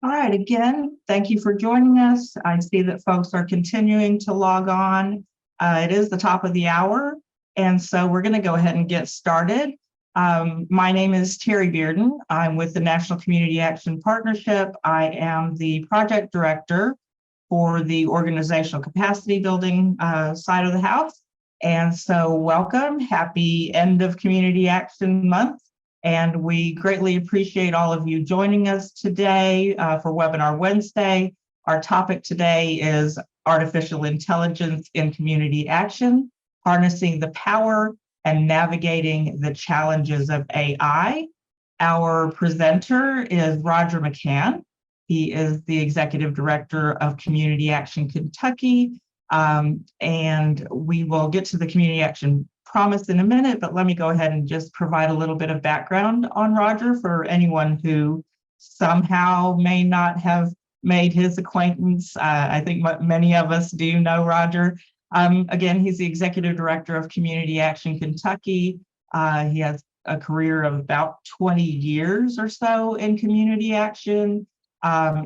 All right, again, thank you for joining us. I see that folks are continuing to log on. It is the top of the hour, and so we're going to go ahead and get started. My name is Terry Bearden. I'm with the National Community Action Partnership. I am the project director for the organizational capacity building side of the house. And so welcome, happy end of Community Action Month. And we greatly appreciate all of you joining us today for Webinar Wednesday. Our topic today is Artificial Intelligence in Community Action, Harnessing the Power and Navigating the Challenges of AI. Our presenter is Roger McCann. He is the Executive Director of Community Action Kentucky. And we will get to the Community Action Promise in a minute, but let me go ahead and just provide a little bit of background on Roger for anyone who somehow may not have made his acquaintance. I think many of us do know Roger. Again, he's the Executive Director of Community Action Kentucky. He has a career of about 20 years or so in community action,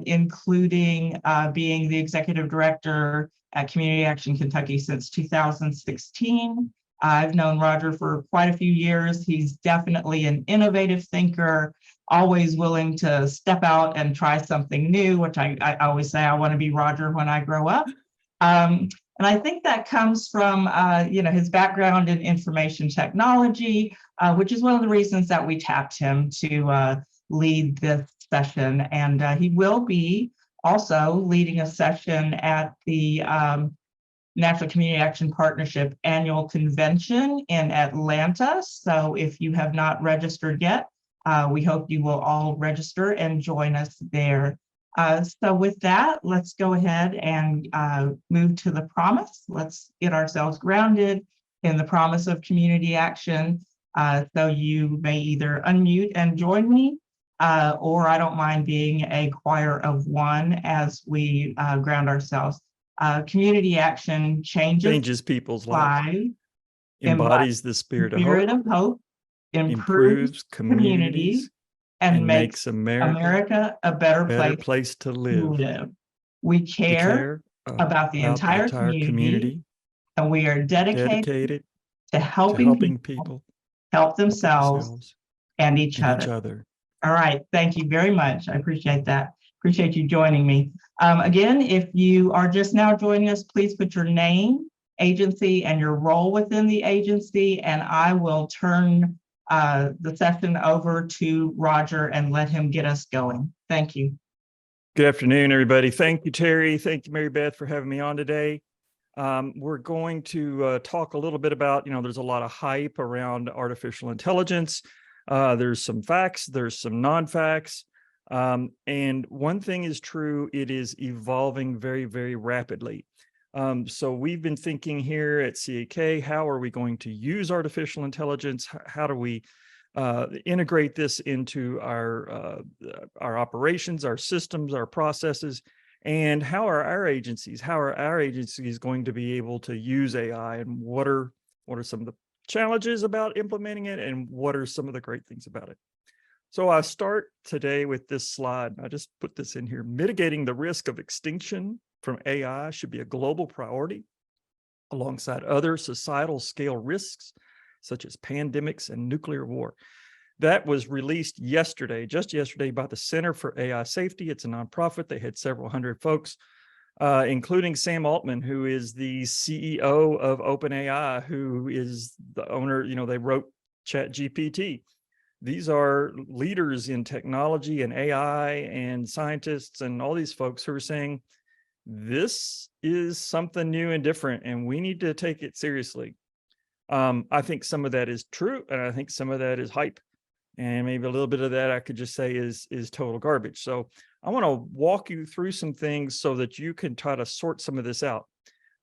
including being the Executive Director at Community Action Kentucky since 2016. I've known Roger for quite a few years. He's definitely an innovative thinker, always willing to step out and try something new, which I always say I want to be Roger when I grow up. And I think that comes from his background in information technology, which is one of the reasons that we tapped him to lead this session. And he will be also leading a session at the National Community Action Partnership Annual Convention in Atlanta. So if you have not registered yet, we hope you will all register and join us there. So with that, let's go ahead and move to the promise. Let's get ourselves grounded in the promise of community action. So you may either unmute and join me, or I don't mind being a choir of one as we ground ourselves. Community action changes people's lives, embodies the spirit of hope, improves communities, and makes America a better place to live. We care about the entire community, and we are dedicated to helping people help themselves and each other. All right, thank you very much. I appreciate that. Appreciate you joining me. Again, if you are just now joining us, please put your name, agency, and your role within the agency, and I will turn the session over to Roger and let him get us going. Thank you. Good afternoon, everybody. Thank you, Terry. Thank you, Mary Beth, for having me on today. We're going to talk a little bit about, there's a lot of hype around artificial intelligence. There's some facts, there's some non-facts. And one thing is true, it is evolving very, very rapidly. So we've been thinking here at CAK, how are we going to use artificial intelligence? How do we integrate this into our operations, our systems, our processes? And how are our agencies going to be able to use AI? And what are some of the challenges about implementing it? And what are some of the great things about it? So I start today with this slide. I just put this in here. Mitigating the risk of extinction from AI should be a global priority alongside other societal scale risks, such as pandemics and nuclear war. That was released just yesterday by the Center for AI Safety. It's a nonprofit. They had several hundred folks, including Sam Altman, who is the CEO of OpenAI, who is the owner, they wrote ChatGPT. These are leaders in technology and AI and scientists and all these folks who are saying, this is something new and different, and we need to take it seriously. I think some of that is true, and I think some of that is hype. And maybe a little bit of that I could just say is total garbage. So I want to walk you through some things so that you can try to sort some of this out.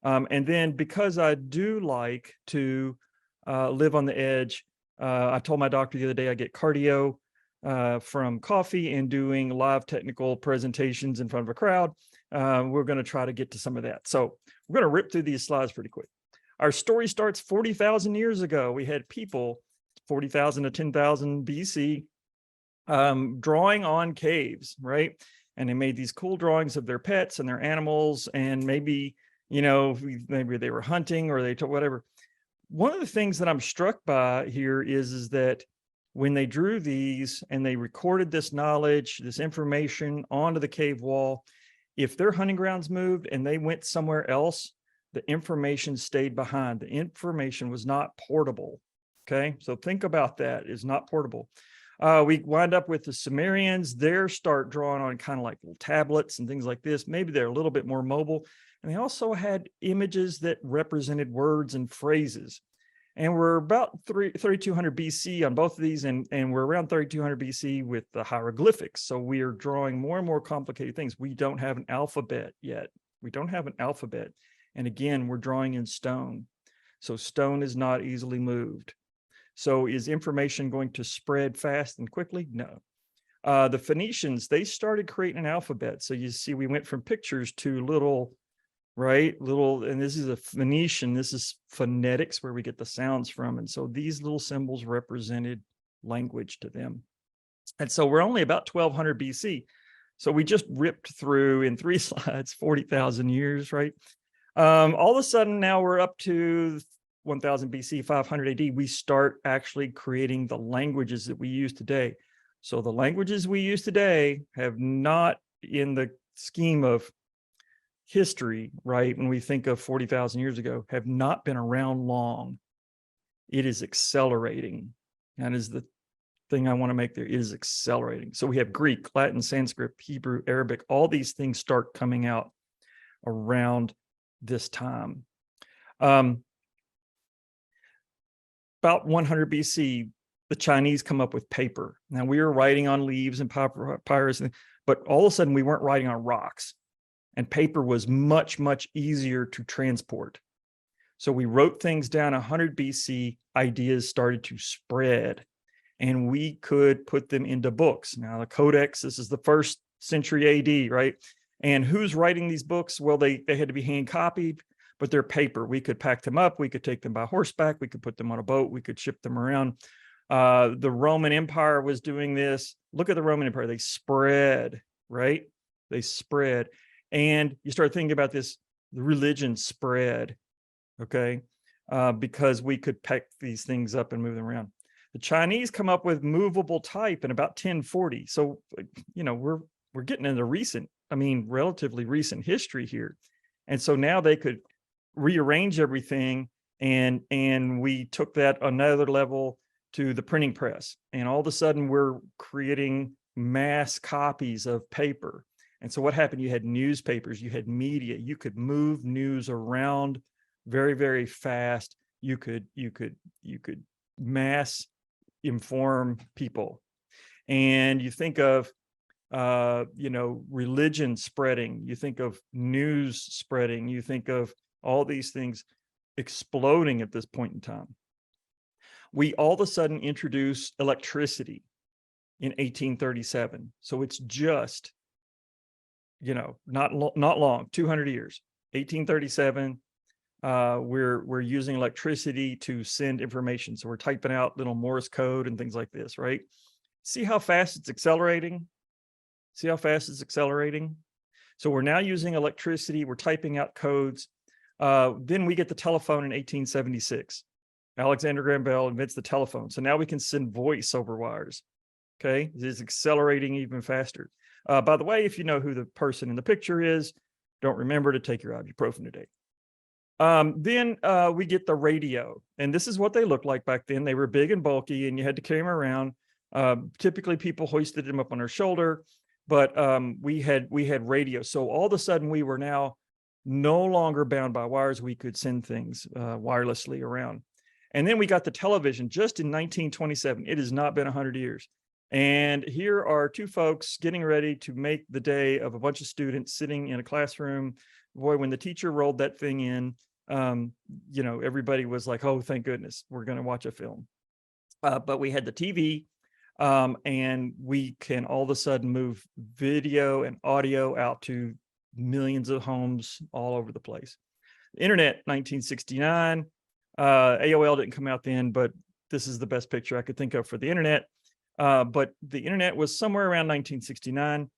And then because I do like to live on the edge, I told my doctor the other day I get cardio from coffee and doing live technical presentations in front of a crowd. We're going to try to get to some of that. So we're going to rip through these slides pretty quick. Our story starts 40,000 years ago. We had people, 40,000 to 10,000 BC, drawing on caves, right? and they made these cool drawings of their pets and their animals, and maybe, you know, maybe they were hunting or they took whatever. One of the things that I'm struck by here is that when they drew these and they recorded this knowledge, this information onto the cave wall, if their hunting grounds moved and they went somewhere else, the information stayed behind. The information was not portable. Okay, so think about that. It's not portable. We wind up with the Sumerians. They start drawing on kind of like little tablets and things like this. Maybe they're a little bit more mobile. And they also had images that represented words and phrases. And we're about 3200 BC on both of these, and we're around 3200 BC with the hieroglyphics. So we are drawing more and more complicated things. We don't have an alphabet yet. We don't have an alphabet. And again, we're drawing in stone. So stone is not easily moved. So is information going to spread fast and quickly? No. The Phoenicians, they started creating an alphabet. So you see, we went from pictures to little, right? Little, and this is a Phoenician, this is phonetics, where we get the sounds from. And so these little symbols represented language to them. And so we're only about 1200 BC. So we just ripped through in 3 slides, 40,000 years, right? All of a sudden now we're up to 1000 BC, 500 AD. We start actually creating the languages that we use today. So the languages we use today have not, in the scheme of history, right, when we think of 40,000 years ago, have not been around long. It is accelerating. That is the thing I want to make there. It is accelerating. So we have Greek, Latin, Sanskrit, Hebrew, Arabic. All these things start coming out around this time. About 100 BC, the Chinese come up with paper. Now, we were writing on leaves and papyrus, but all of a sudden we weren't writing on rocks, and paper was much, much easier to transport. So we wrote things down. 100 BC, ideas started to spread, and we could put them into books. Now, the Codex, this is the 1st century AD, right? And who's writing these books? Well, they had to be hand copied, but they're paper. We could pack them up. We could take them by horseback. We could put them on a boat. We could ship them around. The Roman Empire was doing this. Look at the Roman Empire. They spread, right? They spread. And you start thinking about this, the religion spread, okay? Because we could pack these things up and move them around. The Chinese come up with movable type in about 1040. So, you know, we're getting into recent, I mean, relatively recent history here. And so now they could rearrange everything, and we took that another level to the printing press. And all of a sudden we're creating mass copies of paper. And so what happened? You had newspapers, you had media, you could move news around very, very fast. You could mass inform people. And you think of you know, religion spreading, you think of news spreading, you think of all these things exploding at this point in time. We all of a sudden introduce electricity in 1837. So it's just, you know, not long, 200 years, 1837. We're using electricity to send information. So we're typing out little Morse code and things like this, right? See how fast it's accelerating? See how fast it's accelerating? So we're now using electricity. We're typing out codes. Then we get the telephone in 1876. Alexander Graham Bell invents the telephone. So now we can send voice over wires. Okay, it is accelerating even faster. By the way, if you know who the person in the picture is, don't remember to take your ibuprofen today. Then we get the radio, and this is what they looked like back then. They were big and bulky, and you had to carry them around. Typically, people hoisted them up on their shoulder, but we had radio. So all of a sudden, we were now no longer bound by wires. We could send things wirelessly around. And then we got the television just in 1927. It has not been 100 years. And here are 2 folks getting ready to make the day of a bunch of students sitting in a classroom. Boy, when the teacher rolled that thing in, you know, everybody was like, oh, thank goodness, we're going to watch a film. But we had the TV, and we can all of a sudden move video and audio out to millions of homes all over the place. The internet, 1969. AOL didn't come out then, but this is the best picture I could think of for the internet. But the internet was somewhere around 1969.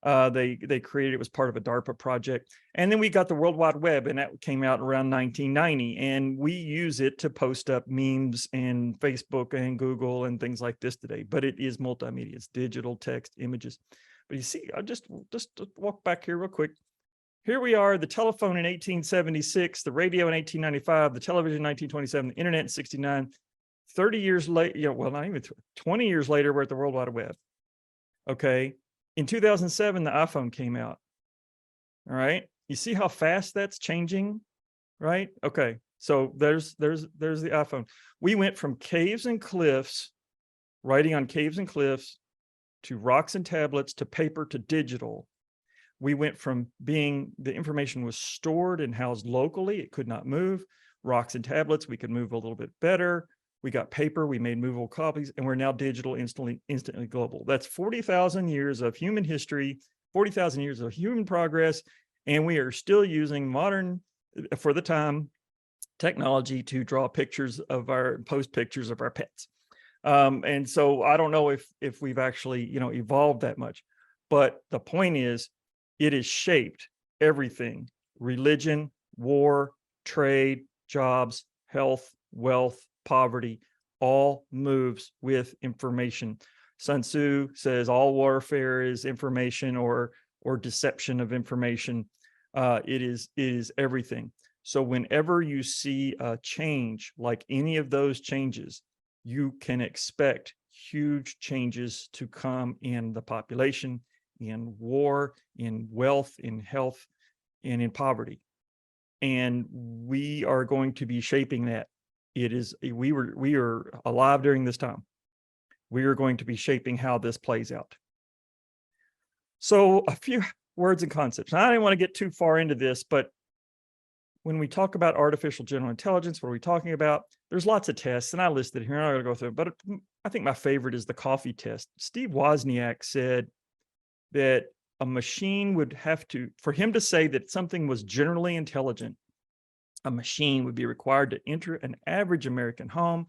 They created it was part of a DARPA project. And then we got the World Wide Web, and that came out around 1990. And we use it to post up memes and Facebook and Google and things like this today. But it is multimedia. It's digital, text, images. But you see, I'll just walk back here real quick. Here we are, the telephone in 1876, the radio in 1895, the television in 1927, the internet in 69. 30 years later, well, not even 20 years later, we're at the World Wide Web. Okay. In 2007, the iPhone came out. All right. You see how fast that's changing, right? Okay. So there's the iPhone. We went from caves and cliffs, writing on caves and cliffs, to rocks and tablets, to paper, to digital. We went from being, the information was stored and housed locally. It could not move. Rocks and tablets, we could move a little bit better. We got paper, we made movable copies, and we're now digital, instantly global. That's 40,000 years of human history, 40,000 years of human progress, and we are still using modern, for the time, technology to draw pictures of post pictures of our pets. And so I don't know if we've actually, evolved that much, but the point is, it has shaped everything: religion, war, trade, jobs, health, wealth, poverty, all moves with information. Sun Tzu says all warfare is information or deception of information. It is everything. So whenever you see a change, like any of those changes, you can expect huge changes to come in the population, in war, in wealth, in health, and in poverty. And we are going to be shaping that. We are alive during this time. We are going to be shaping how this plays out. So a few words and concepts. Now, I didn't want to get too far into this, but when we talk about artificial general intelligence, what are we talking about? There's lots of tests, and I listed here. I'm not going to go through it, but I think my favorite is the coffee test. Steve Wozniak said that a machine would have to, for him to say that something was generally intelligent, a machine would be required to enter an average American home,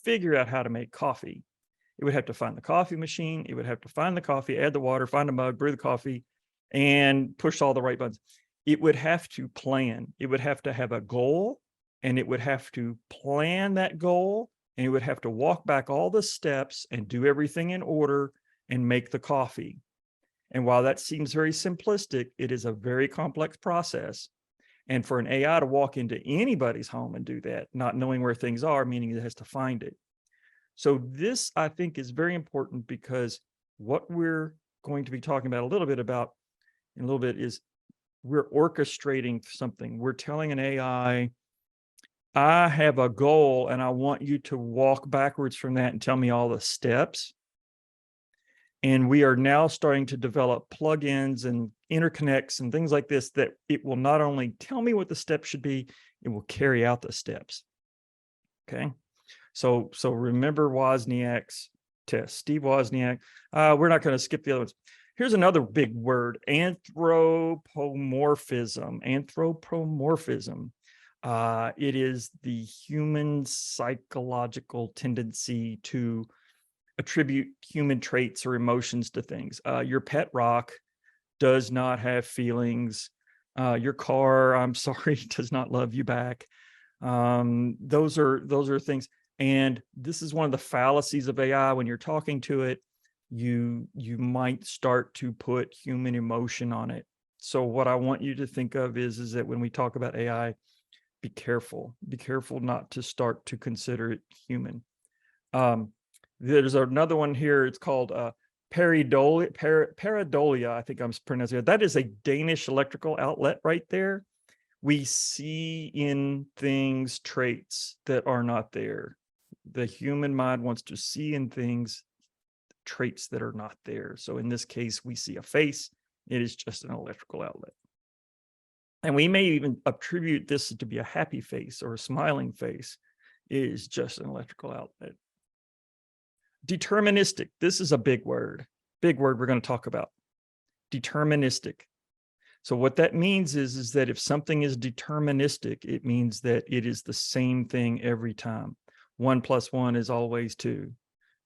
figure out how to make coffee. It would have to find the coffee machine. It would have to find the coffee, add the water, find a mug, brew the coffee, and push all the right buttons. It would have to plan. It would have to have a goal, and it would have to plan that goal, and it would have to walk back all the steps and do everything in order and make the coffee. And while that seems very simplistic, it is a very complex process. And for an AI to walk into anybody's home and do that, not knowing where things are, meaning it has to find it. So this, I think, is very important, because what we're going to be talking about a little bit is we're orchestrating something. We're telling an AI, I have a goal and I want you to walk backwards from that and tell me all the steps. And we are now starting to develop plugins and interconnects and things like this, that it will not only tell me what the steps should be, it will carry out the steps. Okay. So remember Wozniak's test, Steve Wozniak. We're not going to skip the other ones. Here's another big word: anthropomorphism. Anthropomorphism. It is the human psychological tendency to attribute human traits or emotions to things. Your pet rock does not have feelings. Your car, I'm sorry, does not love you back. Those are things. And this is one of the fallacies of AI. When you're talking to it, you might start to put human emotion on it. So what I want you to think of is that when we talk about AI, be careful not to start to consider it human. There's another one here. It's called pareidolia. I think I'm pronouncing it. That is a Danish electrical outlet right there. We see in things traits that are not there. The human mind wants to see in things traits that are not there. So in this case, we see a face. It is just an electrical outlet. And we may even attribute this to be a happy face or a smiling face. It is just an electrical outlet. Deterministic. This is a big word we're going to talk about. Deterministic. So what that means is that if something is deterministic, it means that it is the same thing every time. 1 + 1 is always 2.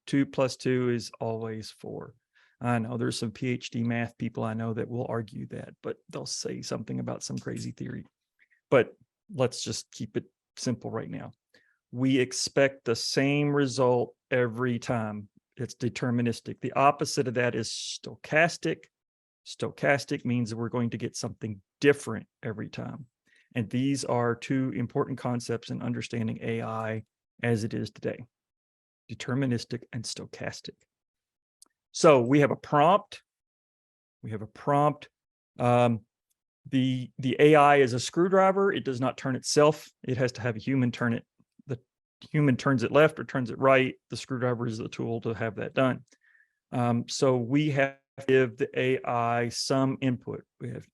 2 + 2 is always 4. I know there's some PhD math people I know that will argue that, but they'll say something about some crazy theory. But let's just keep it simple right now. We expect the same result every time. It's deterministic. The opposite of that is stochastic. Stochastic means that we're going to get something different every time. And these are two important concepts in understanding AI as it is today: deterministic and stochastic. So we have a prompt. We have a prompt. The AI is a screwdriver. It does not turn itself. It has to have a human turn it. The human turns it left or turns it right. The screwdriver is the tool to have that done. So we have to give the AI some input. We have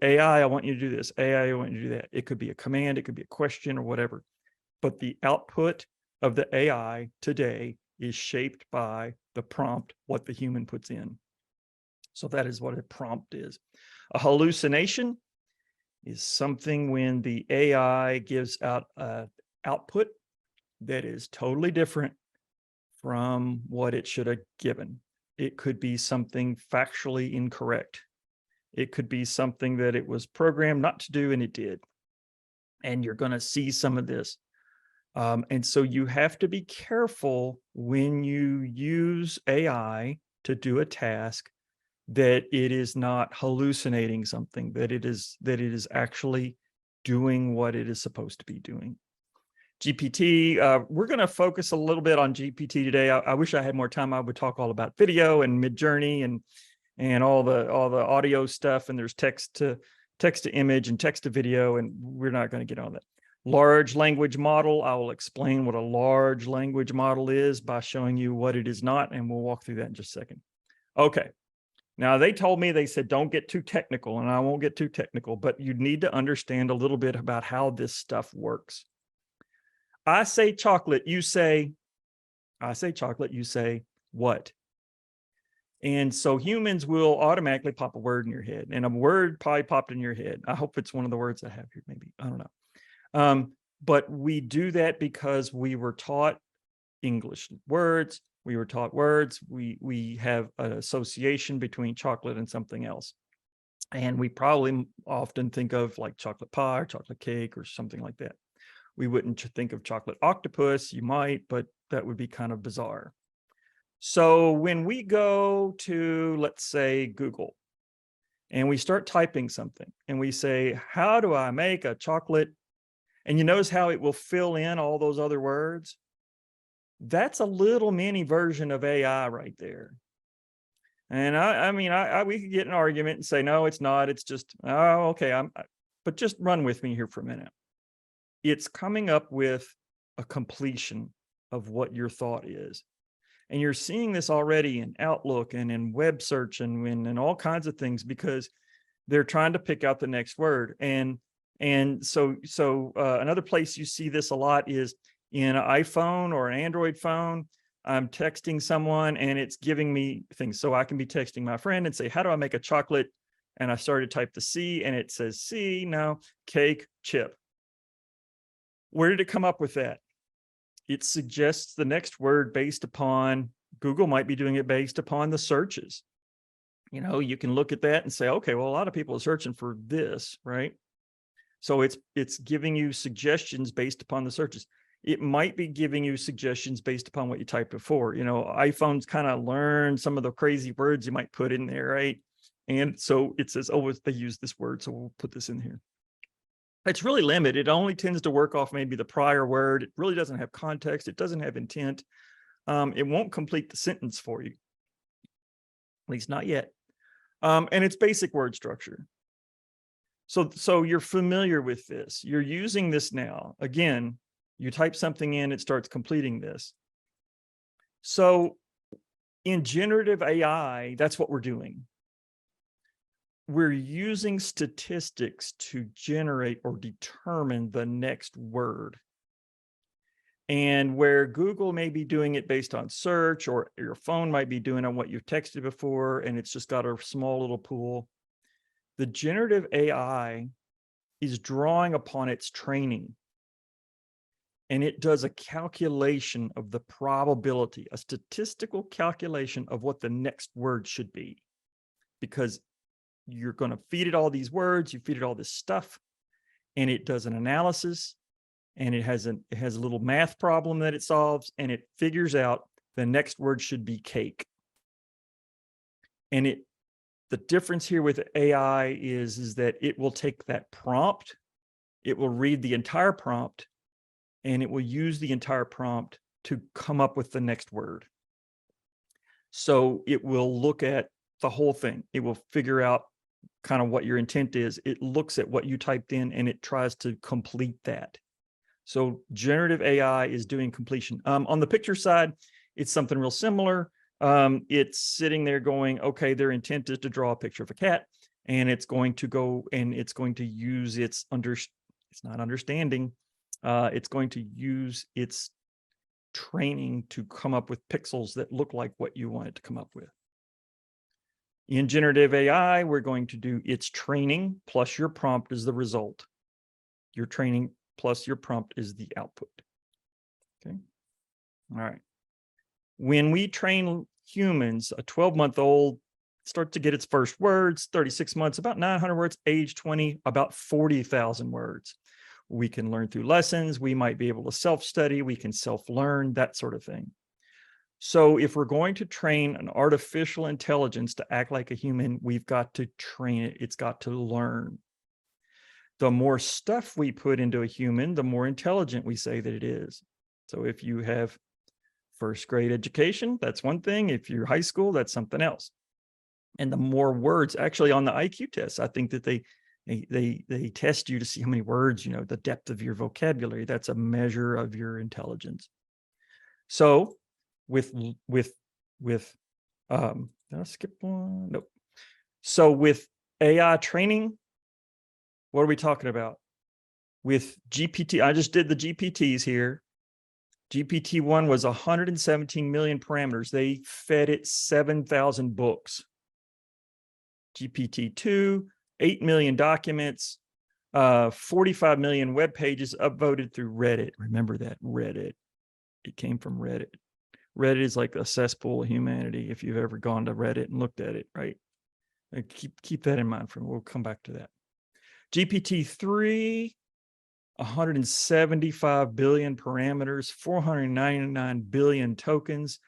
AI, I want you to do this. AI, I want you to do that. It could be a command, it could be a question or whatever. But the output of the AI today is shaped by the prompt, what the human puts in. So that is what a prompt is. A hallucination is something when the AI gives out an output that is totally different from what it should have given. It could be something factually incorrect. It could be something that it was programmed not to do and it did. And you're going to see some of this. And so you have to be careful when you use AI to do a task that it is not hallucinating something, that it is actually doing what it is supposed to be doing. GPT, we're going to focus a little bit on GPT today. I wish I had more time. I would talk all about video and Midjourney and all the audio stuff. And there's text to image and text to video, and we're not going to get on that. Large language model. I will explain what a large language model is by showing you what it is not, and we'll walk through that in just a second. Okay. Now, they told me, they said, don't get too technical, and I won't get too technical, but you need to understand a little bit about how this stuff works. I say chocolate, you say what? And so humans will automatically pop a word in your head, and a word probably popped in your head. I hope it's one of the words I have here, maybe. I don't know. But we do that because we were taught English words. We were taught words. We have an association between chocolate and something else. And we probably often think of like chocolate pie or chocolate cake or something like that. We wouldn't think of chocolate octopus. You might, but that would be kind of bizarre. So when we go to, let's say, Google, and we start typing something and we say, how do I make a chocolate? And you notice how it will fill in all those other words? That's a little mini version of AI right there. And I mean, we could get an argument and say, no, it's not. It's just, oh, okay. But just run with me here for a minute. It's coming up with a completion of what your thought is. And you're seeing this already in Outlook and in web search and in all kinds of things, because they're trying to pick out the next word. And so another place you see this a lot is in an iPhone or an Android phone. I'm texting someone and it's giving me things. So I can be texting my friend and say, how do I make a chocolate? And I started to type the C and it says C, no, cake, chip. Where did it come up with that? It suggests the next word based upon, Google might be doing it based upon the searches. You know, you can look at that and say, okay, well, a lot of people are searching for this, right? So it's giving you suggestions based upon the searches. It might be giving you suggestions based upon what you typed before. You know, iPhones kind of learn some of the crazy words you might put in there, right? And so it says, oh, they use this word, so we'll put this in here. It's really limited. It only tends to work off maybe the prior word. It really doesn't have context. It doesn't have intent. It won't complete the sentence for you, at least not yet. And it's basic word structure. So you're familiar with this. You're using this now. Again, you type something in, it starts completing this. So in generative AI, that's what we're doing. We're using statistics to generate or determine the next word. And where Google may be doing it based on search, or your phone might be doing on what you've texted before, and it's just got a small little pool, the generative AI is drawing upon its training. and it does a calculation of the probability, a statistical calculation of what the next word should be. Because you're going to feed it all these words, you feed it all this stuff, and it does an analysis, and it has a little math problem that it solves, and it figures out the next word should be cake. And the difference here with AI is that it will take that prompt, it will read the entire prompt, and it will use the entire prompt to come up with the next word. So it will look at the whole thing. It will figure out kind of what your intent is. It looks at what you typed in and it tries to complete that. So generative AI is doing completion. On the picture side, it's something real similar. It's sitting there going, okay, their intent is to draw a picture of a cat, and it's going to go and it's going to use it's not understanding. It's going to use its training to come up with pixels that look like what you want it to come up with. In generative AI, we're going to do its training plus your prompt is the result. Your training plus your prompt is the output. Okay. All right. When we train humans, a 12-month-old starts to get its first words, 36 months, about 900 words, age 20, about 40,000 words. We can learn through lessons. We might be able to self-study. We can self-learn, that sort of thing. So if we're going to train an artificial intelligence to act like a human, we've got to train it. It's got to learn. The more stuff we put into a human, the more intelligent we say that it is. So if you have first grade education, that's one thing. If you're high school, that's something else. And the more words, actually on the IQ test, I think that they test you to see how many words, the depth of your vocabulary. That's a measure of your intelligence. So did I skip one? Nope. So with AI training, what are we talking about? With GPT, I just did the GPTs here. GPT-1 was 117 million parameters. They fed it 7,000 books. GPT-2, 8 million documents, 45 million web pages upvoted through Reddit. Remember that, Reddit. It came from Reddit. Reddit is like a cesspool of humanity if you've ever gone to Reddit and looked at it, right? Keep that in mind. We'll come back to that. GPT-3, 175 billion parameters, 499 billion tokens,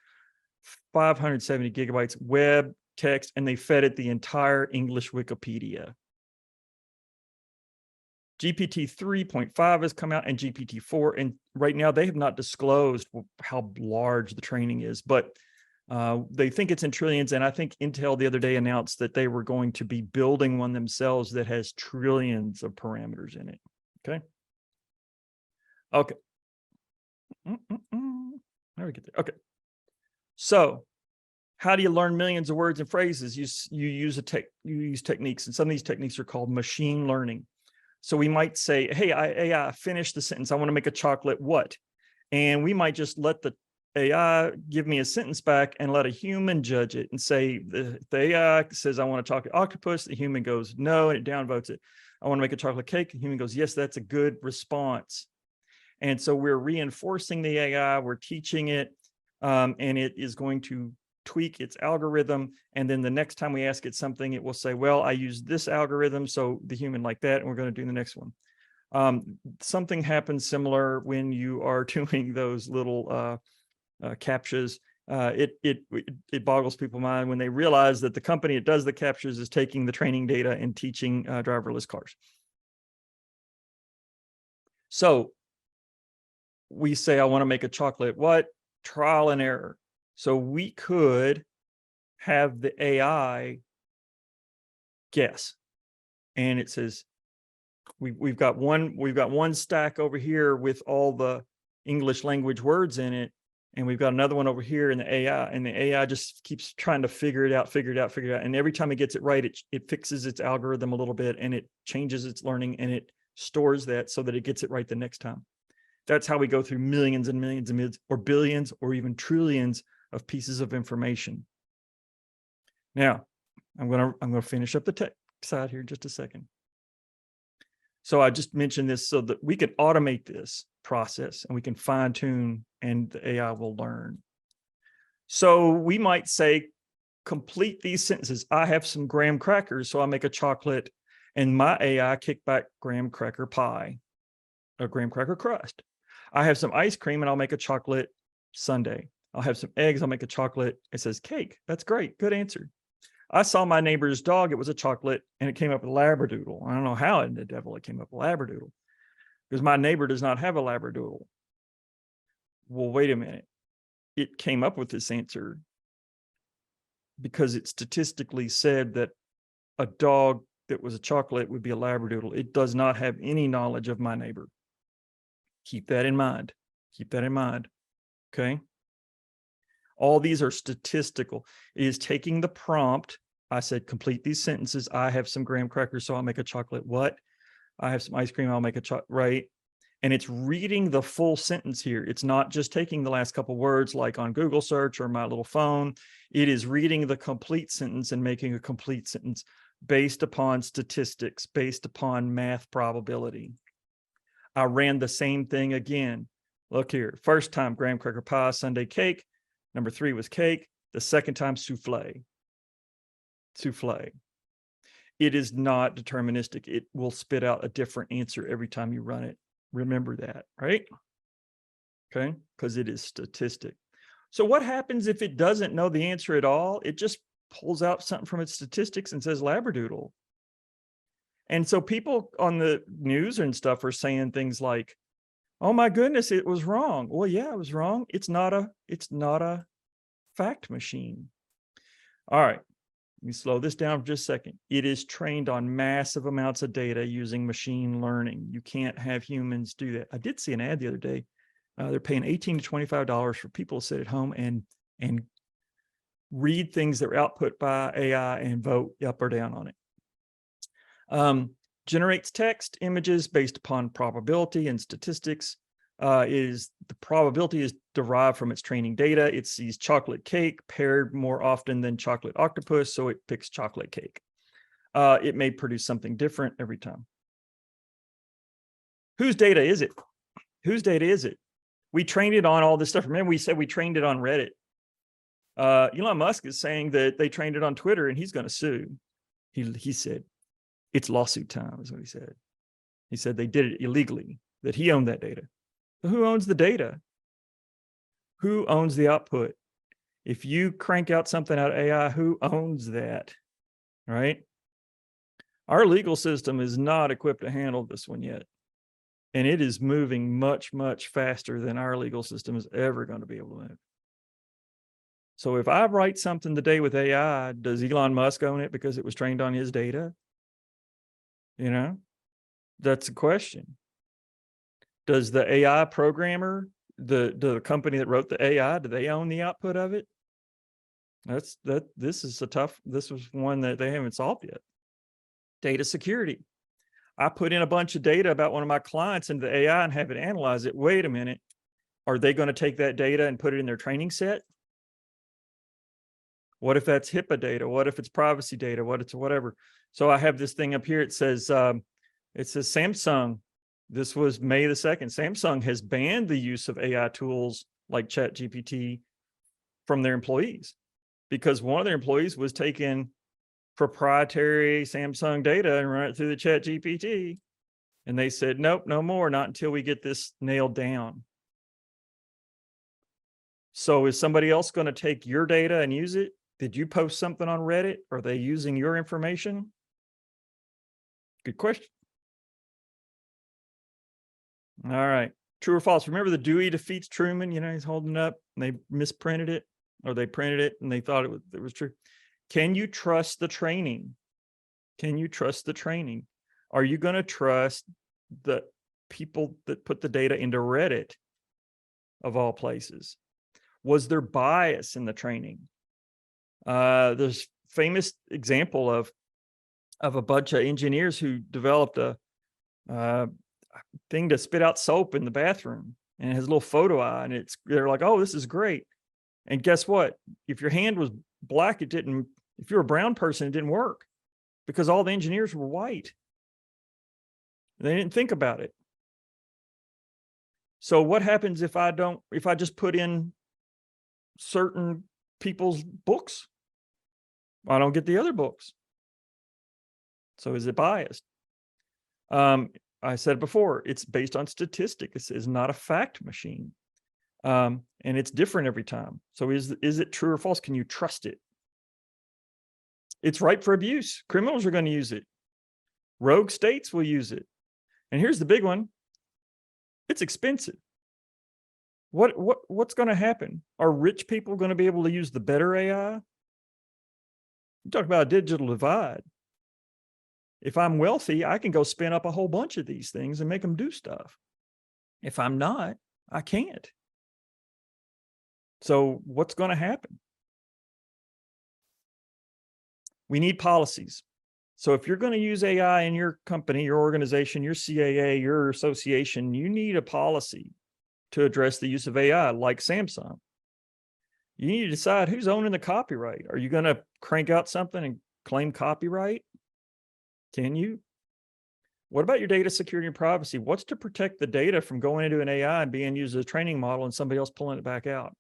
570 gigabytes web text, and they fed it the entire English Wikipedia. GPT 3.5 has come out and GPT 4, and right now they have not disclosed how large the training is, but they think it's in trillions. And I think Intel the other day announced that they were going to be building one themselves that has trillions of parameters in it. Okay. Okay. How we get there? Okay. So how do you learn millions of words and phrases? You use techniques, and some of these techniques are called machine learning. So we might say, hey, AI, finish the sentence. I want to make a chocolate what? And we might just let the AI give me a sentence back and let a human judge it and say, the AI says, I want a chocolate octopus. The human goes, no, and it downvotes it. I want to make a chocolate cake. The human goes, yes, that's a good response. And so we're reinforcing the AI, we're teaching it, and it is going to tweak its algorithm. And then the next time we ask it something, it will say, well, I use this algorithm, so the human like that, and we're going to do the next one. Something happens similar when you are doing those little CAPTCHAs. It boggles people's mind when they realize that the company that does the CAPTCHAs is taking the training data and teaching driverless cars. So we say, I want to make a chocolate what? Trial and error. So we could have the AI guess, and it says we've got one stack over here with all the English language words in it, and we've got another one over here in the AI, and the AI just keeps trying to figure it out. And every time it gets it right, it fixes its algorithm a little bit, and it changes its learning, and it stores that so that it gets it right the next time. That's how we go through millions and millions and millions, or billions, or even trillions of pieces of information. Now, I'm going to finish up the tech side here in just a second. So I just mentioned this so that we can automate this process and we can fine tune and the AI will learn. So we might say, complete these sentences. I have some graham crackers, so I make a chocolate and my AI kick back graham cracker pie, a graham cracker crust. I have some ice cream and I'll make a chocolate sundae. I'll have some eggs, I'll make a chocolate. It says cake. That's great. Good answer. I saw my neighbor's dog. It was a chocolate and it came up with Labradoodle. I don't know how in the devil it came up with Labradoodle because my neighbor does not have a Labradoodle. Well, wait a minute. It came up with this answer because it statistically said that a dog that was a chocolate would be a Labradoodle. It does not have any knowledge of my neighbor. Keep that in mind. Keep that in mind. Okay. All these are statistical. It is taking the prompt. I said, complete these sentences. I have some graham crackers, so I'll make a chocolate. What? I have some ice cream. I'll make a chocolate. Right. And it's reading the full sentence here. It's not just taking the last couple words like on Google search or my little phone. It is reading the complete sentence and making a complete sentence based upon statistics, based upon math probability. I ran the same thing again. Look here. First time, graham cracker pie, sundae cake. Number 3 was cake. The second time, souffle. Souffle. It is not deterministic. It will spit out a different answer every time you run it. Remember that, right? Okay, because it is statistic. So what happens if it doesn't know the answer at all? It just pulls out something from its statistics and says Labradoodle. And so people on the news and stuff are saying things like, oh my goodness, it was wrong. Well, yeah, it was wrong. It's not a fact machine. All right. Let me slow this down for just a second. It is trained on massive amounts of data using machine learning. You can't have humans do that. I did see an ad the other day. They're paying $18 to $25 for people to sit at home and read things that were output by AI and vote up or down on it. Generates text, images based upon probability and statistics. The probability is derived from its training data. It sees chocolate cake paired more often than chocolate octopus, so it picks chocolate cake. It may produce something different every time. Whose data is it? Whose data is it? We trained it on all this stuff. Remember, we said we trained it on Reddit. Elon Musk is saying that they trained it on Twitter and he's going to sue. He said, it's lawsuit time, is what he said. He said they did it illegally, that he owned that data. So who owns the data? Who owns the output? If you crank out something out of AI, who owns that? Right? Our legal system is not equipped to handle this one yet. And it is moving much, much faster than our legal system is ever going to be able to move. So if I write something today with AI, does Elon Musk own it because it was trained on his data? You know, that's the question. Does the AI programmer, the company that wrote the AI, do they own the output of it? This was one that they haven't solved yet. Data security. I put in a bunch of data about one of my clients into the AI and have it analyze it. Wait a minute. Are they going to take that data and put it in their training set? What if that's HIPAA data? What if it's privacy data? What it's whatever. So I have this thing up here. It says Samsung. This was May the 2nd. Samsung has banned the use of AI tools like ChatGPT from their employees because one of their employees was taking proprietary Samsung data and run it through the ChatGPT. And they said, nope, no more, not until we get this nailed down. So is somebody else going to take your data and use it? Did you post something on Reddit? Are they using your information? Good question. All right. True or false? Remember the Dewey defeats Truman? You know, he's holding it up and they misprinted it, or they printed it and they thought it was true. Can you trust the training? Can you trust the training? Are you going to trust the people that put the data into Reddit of all places? Was there bias in the training? There's famous example of a bunch of engineers who developed a thing to spit out soap in the bathroom, and it has a little photo eye, and they're like, oh, this is great. And guess what? If your hand was black, it didn't. If you're a brown person, it didn't work because all the engineers were white. They didn't think about it. So what happens if I just put in certain people's books? I don't get the other books. So is it biased? I said before, it's based on statistics. This is not a fact machine. And it's different every time. So is it true or false? Can you trust it? It's ripe for abuse. Criminals are going to use it. Rogue states will use it. And here's the big one. It's expensive. What's going to happen? Are rich people going to be able to use the better AI? You talk about a digital divide. If I'm wealthy, I can go spin up a whole bunch of these things and make them do stuff. If I'm not, I can't. So what's going to happen? We need policies. So if you're going to use AI in your company, your organization, your CAA, your association, you need a policy to address the use of AI, like Samsung. You need to decide who's owning the copyright. Are you going to crank out something and claim copyright? Can you? What about your data security and privacy? What's to protect the data from going into an AI and being used as a training model and somebody else pulling it back out?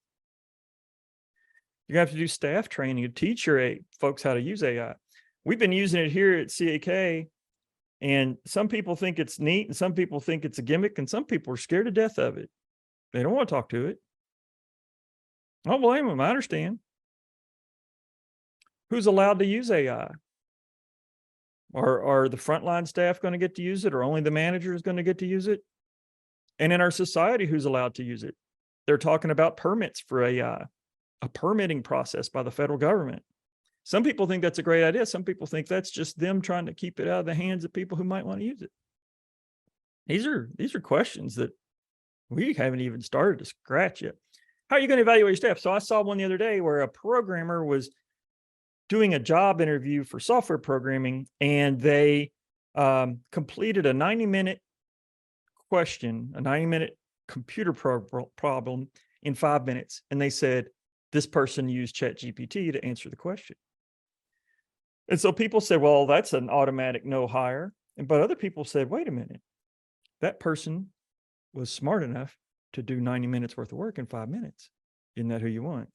You're going to have to do staff training to teach your folks how to use AI. We've been using it here at CAK, and some people think it's neat, and some people think it's a gimmick, and some people are scared to death of it. They don't want to talk to it. I don't blame them. I understand. Who's allowed to use AI? Are the frontline staff going to get to use it, or only the manager is going to get to use it? And in our society, who's allowed to use it? They're talking about permits for AI, a permitting process by the federal government. Some people think that's a great idea. Some people think that's just them trying to keep it out of the hands of people who might want to use it. These are questions that we haven't even started to scratch yet. How are you going to evaluate your staff? So I saw one the other day where a programmer was doing a job interview for software programming, and they completed a 90-minute question, a 90-minute computer problem in 5 minutes. And they said, this person used ChatGPT to answer the question. And so people said, well, that's an automatic no hire. But other people said, wait a minute, that person was smart enough to do 90 minutes worth of work in 5 minutes. Isn't that who you want?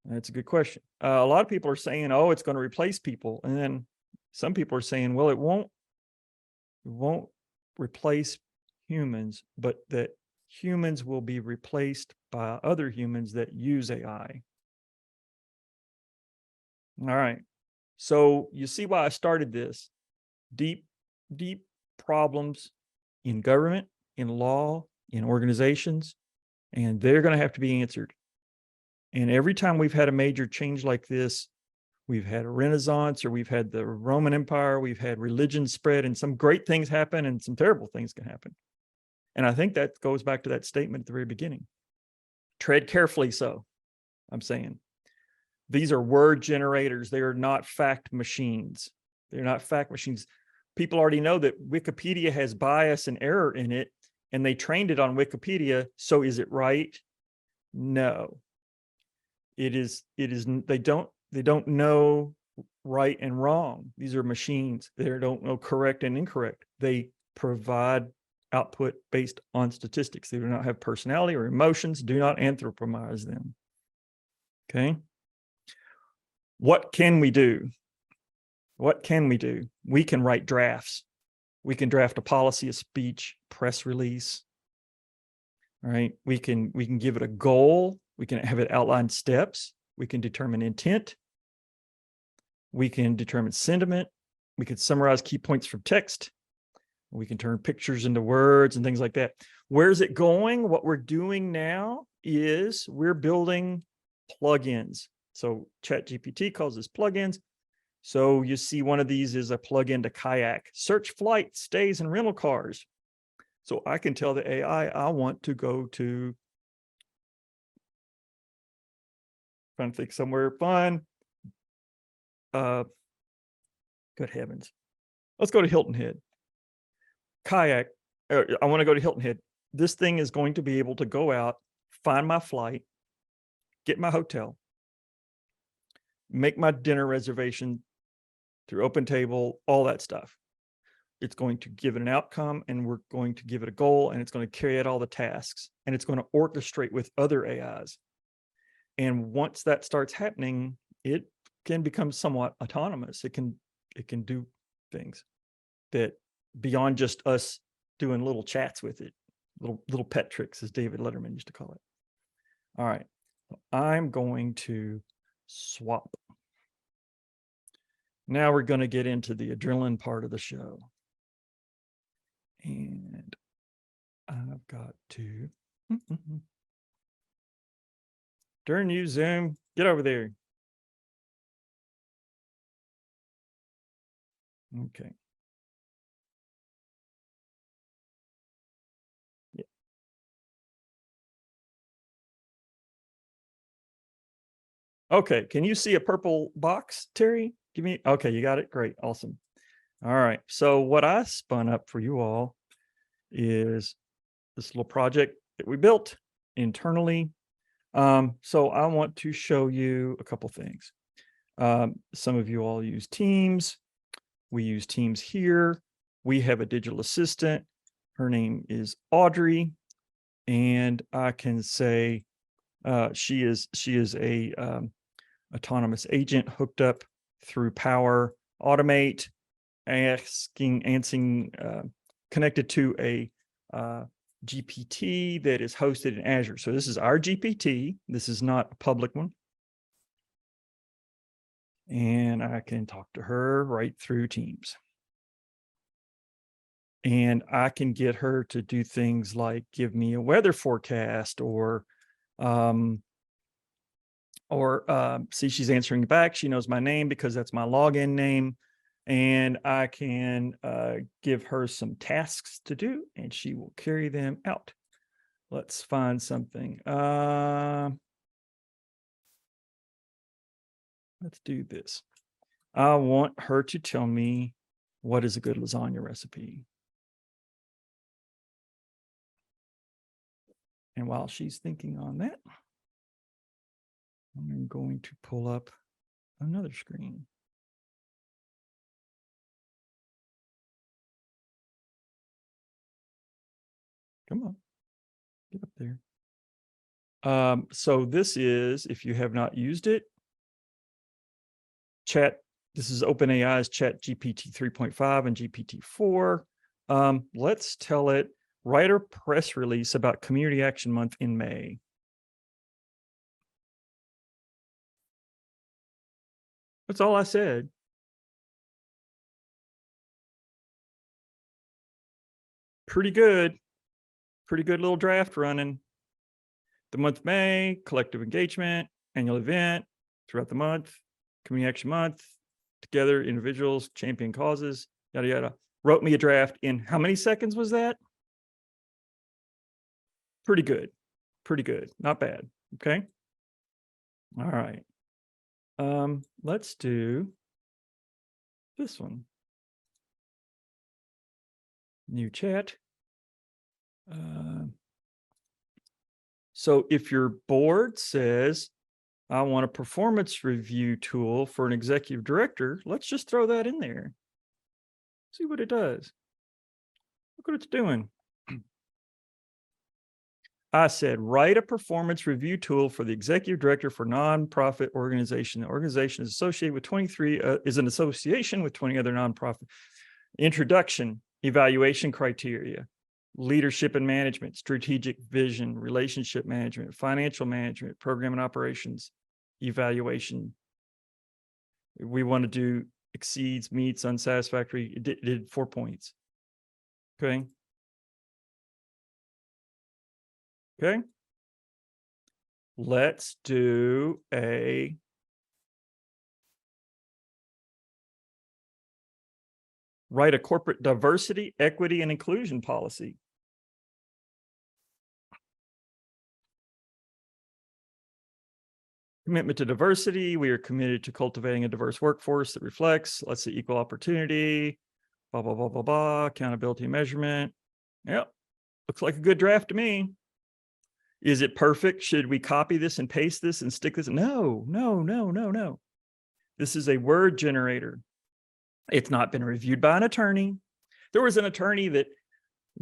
That's a good question. A lot of people are saying, oh, it's going to replace people. And then some people are saying, well, it won't replace humans, but that humans will be replaced by other humans that use AI. All right. So you see why I started this. Deep problems in government, in law, in organizations, and they're going to have to be answered. And every time we've had a major change like this, we've had a Renaissance, or we've had the Roman Empire, we've had religion spread, and some great things happen and some terrible things can happen. And I think that goes back to that statement at the very beginning. Tread carefully, so I'm saying. These are word generators. They are not fact machines. They're not fact machines. People already know that Wikipedia has bias and error in it, and they trained it on Wikipedia. So is it right? No. It is, they don't know right and wrong. These are machines. They don't know correct and incorrect. They provide output based on statistics. They do not have personality or emotions. Do not anthropomorphize them. Okay. What can we do? What can we do? We can write drafts. We can draft a policy, a speech, press release. All right. We can give it a goal. We can have it outline steps. We can determine intent. We can determine sentiment. We can summarize key points from text. We can turn pictures into words and things like that. Where's it going? What we're doing now is we're building plugins. So ChatGPT calls this plugins. So you see one of these is a plugin to Kayak. Search flights, stays, and rental cars. So I can tell the AI, I want to go to, trying to think somewhere fun. Good heavens. Let's go to Hilton Head. Kayak, I want to go to Hilton Head. This thing is going to be able to go out, find my flight, get my hotel, make my dinner reservation through OpenTable, all that stuff. it's going to give it an outcome, and we're going to give it a goal, and it's going to carry out all the tasks, and it's going to orchestrate with other AIs. And once that starts happening, it can become somewhat autonomous. It can do things that beyond just us doing little chats with it, little pet tricks, as David Letterman used to call it. All right, I'm going to swap. Now we're going to get into the adrenaline part of the show. And I've got to darn you, Zoom, get over there. Okay. Yeah. Okay, can you see a purple box, Terry? Give me, okay, you got it. Great, awesome. All right, so what I spun up for you all is this little project that we built internally. So I want to show you a couple things. Some of you all use Teams. We use Teams here. We have a digital assistant. Her name is Audrey, and I can say she is a autonomous agent hooked up through Power Automate, answering connected to a GPT that is hosted in Azure. So this is our GPT. This is not a public one. And I can talk to her right through Teams. And I can get her to do things like give me a weather forecast, or see, she's answering back. She knows my name because that's my login name. And I can give her some tasks to do, and she will carry them out. Let's find something. Let's do this. I want her to tell me what is a good lasagna recipe. And while she's thinking on that, I'm going to pull up another screen. Come on, get up there. So this is, if you have not used it, this is OpenAI's Chat GPT 3.5 and GPT-4. Let's tell it, write a press release about Community Action Month in May. That's all I said. Pretty good little draft running. The month of May, collective engagement, annual event throughout the month, Community Action Month, together, individuals, champion causes, yada, yada. Wrote me a draft in how many seconds was that? Pretty good. Not bad. Okay. All right. Let's do this one. New chat. So if your board says, I want a performance review tool for an executive director, let's just throw that in there. See what it does. Look what it's doing. I said, write a performance review tool for the executive director for nonprofit organization. The organization is associated with 23, is an association with 20 other nonprofit. Introduction, evaluation criteria, leadership and management, strategic vision, relationship management, financial management, program and operations, evaluation. We want to do exceeds, meets, unsatisfactory. It did 4 points. Okay. Okay. Let's do a write a corporate diversity, equity, and inclusion policy. Commitment to diversity. We are committed to cultivating a diverse workforce that reflects, let's say, equal opportunity, blah, blah, blah, blah, blah, accountability and measurement. Yep. Looks like a good draft to me. Is it perfect? Should we copy this and paste this and stick this? No. This is a word generator. It's not been reviewed by an attorney. There was an attorney that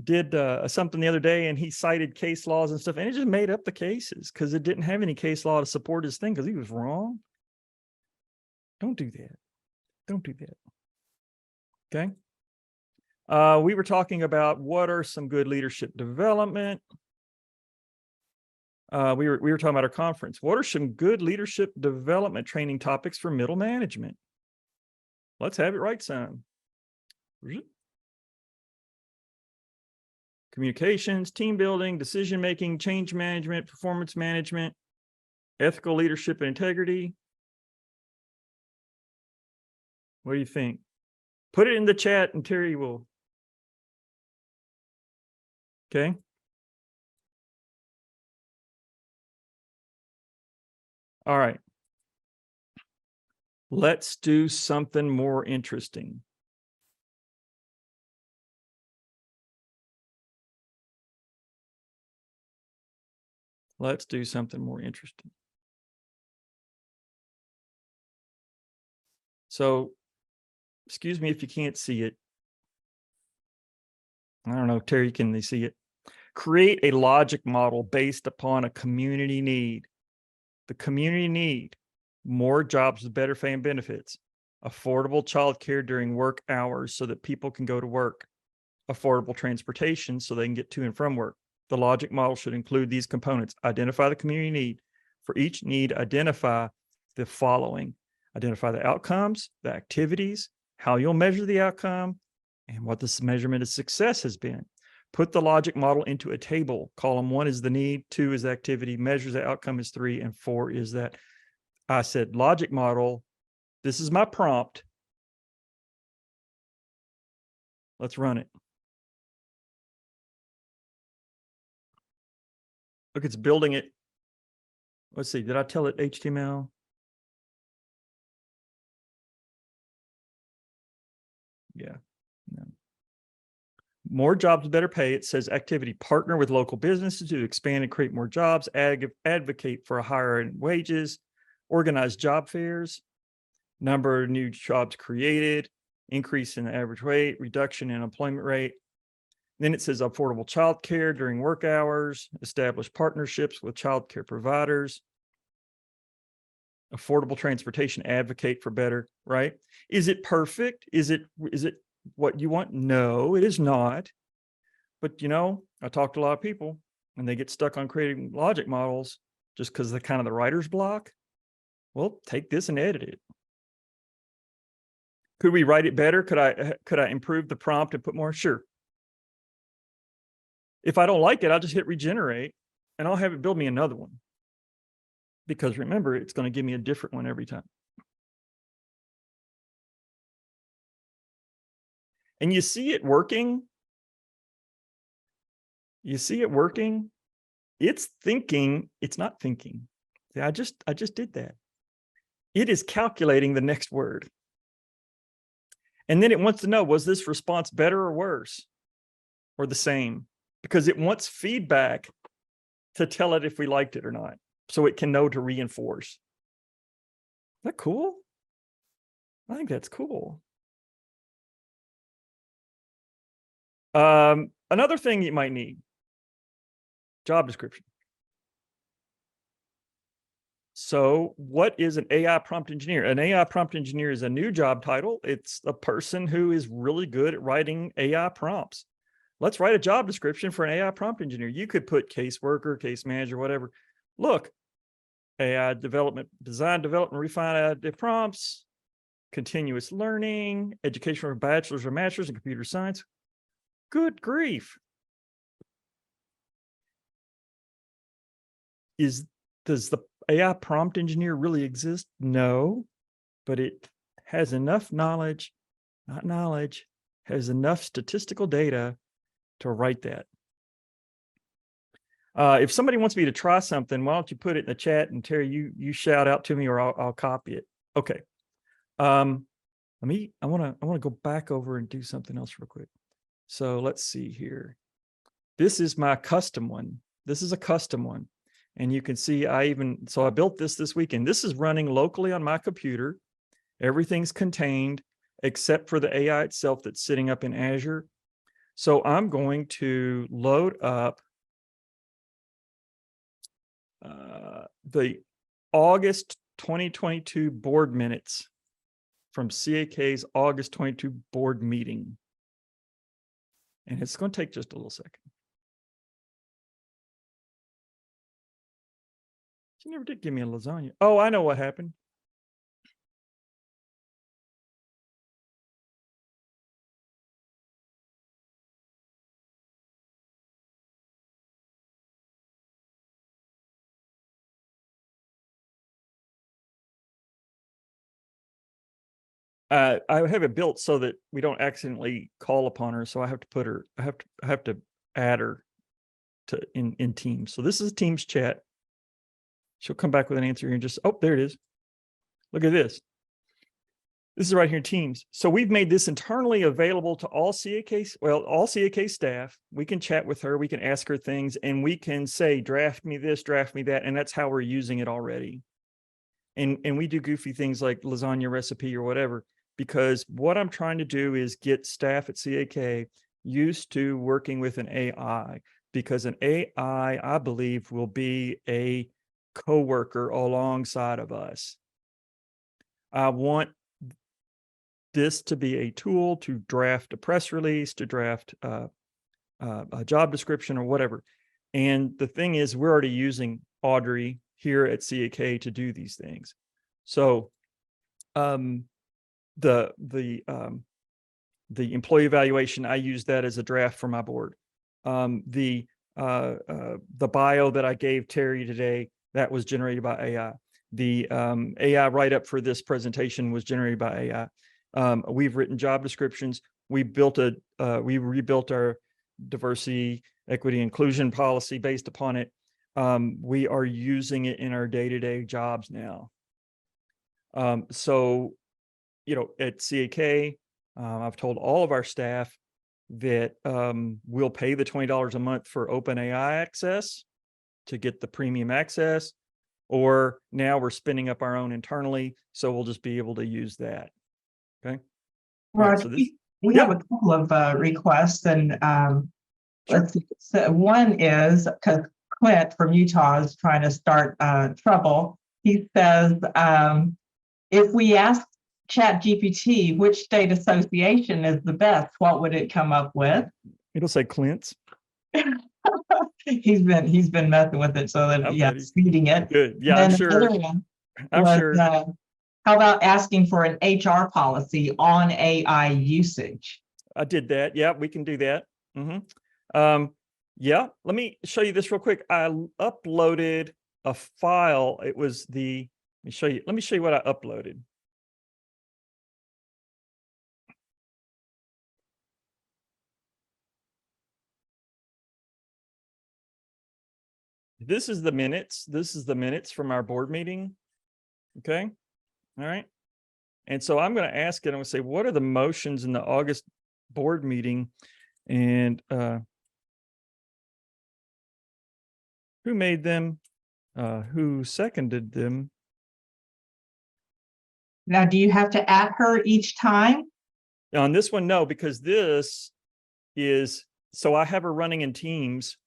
did something the other day, and he cited case laws and stuff, and it just made up the cases because it didn't have any case law to support his thing because he was wrong. Don't do that. Don't do that. Okay. We were talking about what are some good leadership development. We were talking about our conference. What are some good leadership development training topics for middle management? Let's have it right, son. Communications, team building, decision-making, change management, performance management, ethical leadership and integrity. What do you think? Put it in the chat and Terry will. Okay. All right. Let's do something more interesting. Let's do something more interesting. So, excuse me if you can't see it. I don't know, Terry, can they see it? Create a logic model based upon a community need. The community need: more jobs with better pay and benefits, affordable childcare during work hours so that people can go to work, affordable transportation so they can get to and from work. The logic model should include these components. Identify the community need. For each need, identify the following. Identify the outcomes, the activities, how you'll measure the outcome, and what this measurement of success has been. Put the logic model into a table. Column 1 is the need, 2 is the activity, measures the outcome is 3, and 4 is that. I said logic model. This is my prompt. Let's run it. Look, it's building it. Let's see, did I tell it HTML? Yeah. No. More jobs, better pay. It says activity: partner with local businesses to expand and create more jobs, advocate for higher wages, organize job fairs, number of new jobs created, increase in the average wage, reduction in employment rate. Then it says affordable childcare during work hours, establish partnerships with childcare providers, affordable transportation, advocate for better, right? Is it perfect? Is it what you want? No, it is not. But, you know, I talk to a lot of people and they get stuck on creating logic models just because they're kind of the writer's block. Well, take this and edit it. Could we write it better? Could I improve the prompt and put more? Sure. If I don't like it, I'll just hit regenerate and I'll have it build me another one. Because remember, it's going to give me a different one every time. And you see it working. You see it working. It's thinking, it's not thinking. See, I just did that. It is calculating the next word. And then it wants to know, was this response better or worse or the same? Because it wants feedback to tell it if we liked it or not, so it can know to reinforce. Is that cool? I think that's cool. Another thing you might need: job description. So what is an AI prompt engineer? An AI prompt engineer is a new job title. It's a person who is really good at writing AI prompts. Let's write a job description for an AI prompt engineer. You could put caseworker, case manager, whatever. Look, AI development, design, development, refine AI prompts, continuous learning, education for bachelor's or master's in computer science. Good grief. Does the AI prompt engineer really exist? No, but it has enough knowledge, has enough statistical data to write that. If somebody wants me to try something, why don't you put it in the chat and Terry, you shout out to me or I'll copy it. Okay. I want to go back over and do something else real quick. So let's see here. This is my custom one. This is a custom one. And you can see I built this weekend. This is running locally on my computer. Everything's contained except for the AI itself that's sitting up in Azure. So I'm going to load up the August 2022 board minutes from CAK's August 22 board meeting. And it's going to take just a little second. She never did give me a lasagna. Oh, I know what happened. I have it built so that we don't accidentally call upon her. So I have to put her, I have to add her to in Teams. So this is Teams chat. She'll come back with an answer here and just, oh, there it is. Look at this. This is right here in Teams. So we've made this internally available to all CAK, well, all CAK staff. We can chat with her, we can ask her things, and we can say, draft me this, draft me that, and that's how we're using it already. And we do goofy things like lasagna recipe or whatever, because what I'm trying to do is get staff at CAK used to working with an AI, because an AI, I believe, will be a coworker alongside of us. I want this to be a tool to draft a press release, to draft a job description or whatever. And the thing is, we're already using Audrey here at CAK to do these things. So the employee evaluation, I use that as a draft for my board. The bio that I gave Terry today, that was generated by AI. The AI write-up for this presentation was generated by AI. We've written job descriptions. We rebuilt our diversity, equity, inclusion policy based upon it. We are using it in our day-to-day jobs now. So, you know, at CAK, I've told all of our staff that we'll pay the $20 a month for OpenAI access to get the premium access, or now we're spinning up our own internally, so we'll just be able to use that. Okay. Right. So this, we have a couple of requests, and let's see. So one is because Clint from Utah is trying to start trouble. He says, if we ask ChatGPT which state association is the best, what would it come up with? It'll say Clint's. He's been messing with it so that speeding it. Good. Yeah, I'm sure. How about asking for an HR policy on AI usage? I did that. Yeah, we can do that. Yeah, let me show you this real quick. I uploaded a file. It was the, let me show you what I uploaded. This is the minutes. This is the minutes from our board meeting. Okay. All right. And so I'm going to ask it, I'm going to say, what are the motions in the August board meeting? And who made them? Who seconded them? Now, do you have to add her each time? On this one, no, because this is, so I have her running in Teams,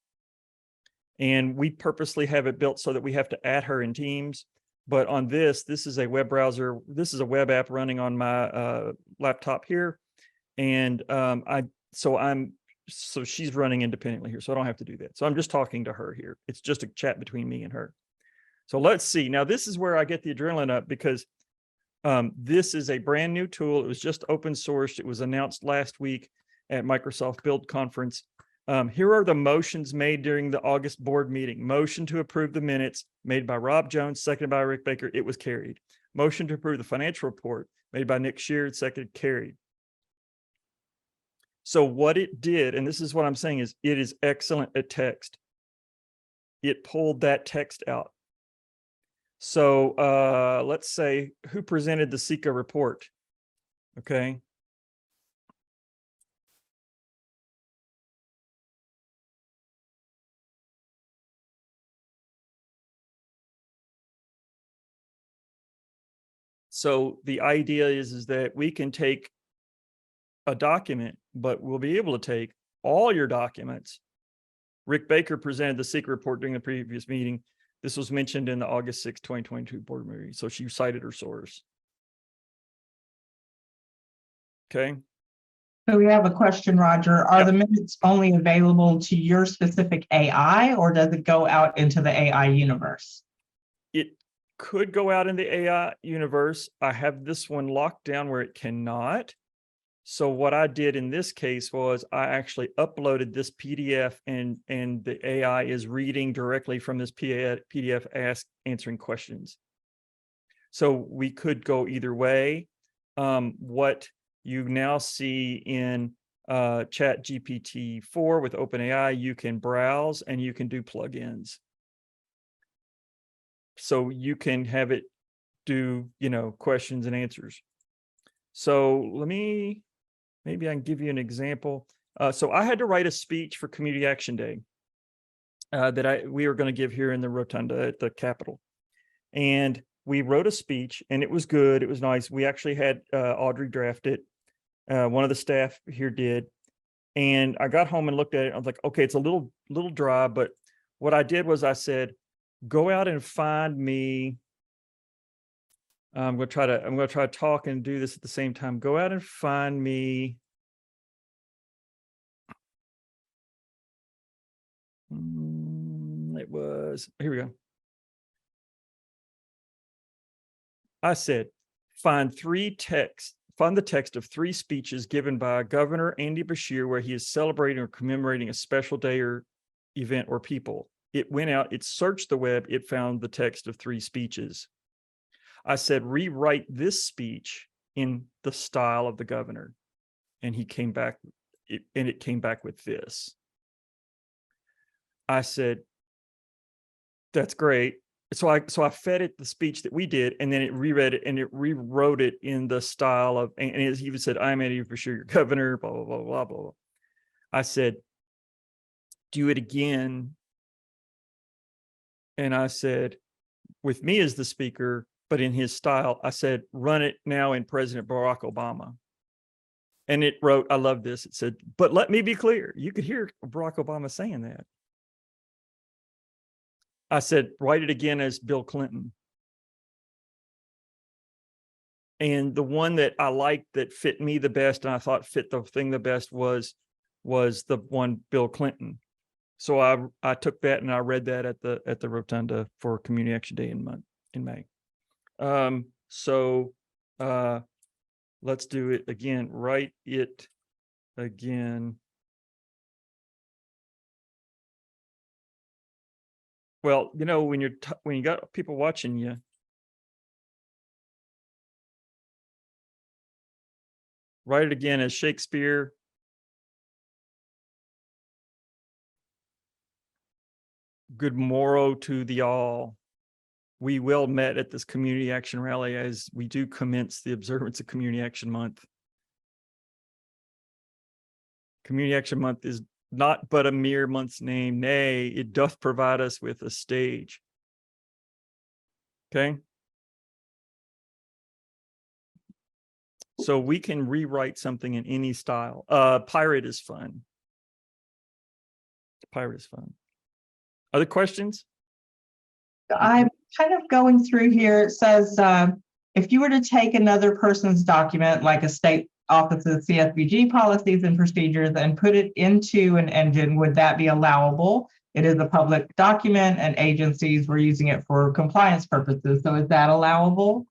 and we purposely have it built so that we have to add her in Teams. But on this is a web browser. This is a web app running on my laptop here. And so she's running independently here. So I don't have to do that. So I'm just talking to her here. It's just a chat between me and her. So let's see. Now, this is where I get the adrenaline up, because this is a brand new tool. It was just open sourced. It was announced last week at Microsoft Build Conference. Here are the motions made during the August board meeting. Motion to approve the minutes made by Rob Jones, seconded by Rick Baker. It was carried. Motion to approve the financial report made by Nick Sheard, seconded, carried. So what it did, and this is what I'm saying, is it is excellent at text. It pulled that text out. So let's say who presented the SECA report. Okay. So the idea is that we can take a document, but we'll be able to take all your documents. Rick Baker presented the secret report during the previous meeting. This was mentioned in the August 6, 2022 board meeting. So she cited her source. Okay. So we have a question, Roger. Are the minutes only available to your specific AI, or does it go out into the AI universe? It could go out in the AI universe. I have this one locked down where it cannot. So what I did in this case was I actually uploaded this PDF, and the AI is reading directly from this PDF, answering questions. So we could go either way. What you now see in Chat GPT-4 with OpenAI, you can browse and you can do plugins. So you can have it do, questions and answers. So maybe I can give you an example. So I had to write a speech for Community Action Day that we were going to give here in the Rotunda at the Capitol. And we wrote a speech, and it was good. It was nice. We actually had Audrey draft it. One of the staff here did. And I got home and looked at it. I was like, okay, it's a little dry, but what I did was I said, go out and find me. I'm going to try to talk and do this at the same time. Go out and find me. Here we go. I said, find the text of 3 speeches given by Governor Andy Beshear where he is celebrating or commemorating a special day or event or people. It went out, it searched the web, it found the text of 3 speeches. I said, rewrite this speech in the style of the governor. And he came back, it came back with this. I said, that's great. So I fed it the speech that we did, and then it reread it and it rewrote it in the style of, and it even said, I'm Andy Beshear, your governor, blah, blah, blah, blah, blah. I said, do it again. And I said, with me as the speaker, but in his style, I said, run it now in President Barack Obama. And it wrote, I love this. It said, but let me be clear. You could hear Barack Obama saying that. I said, write it again as Bill Clinton. And the one that I liked that fit me the best, and I thought fit the thing the best was the one Bill Clinton. So I took that and I read that at the Rotunda for Community Action Day in May. Let's do it again. Write it again. Well, when you got people watching you, write it again as Shakespeare. Good morrow to the all. We well met at this community action rally as we do commence the observance of Community Action Month. Community Action Month is not but a mere month's name, nay, it doth provide us with a stage. Okay. So we can rewrite something in any style. Pirate is fun. Pirate is fun. Other questions? I'm kind of going through here. It says, if you were to take another person's document, like a state office's CSBG policies and procedures, and put it into an engine, would that be allowable? It is a public document and agencies were using it for compliance purposes. So is that allowable?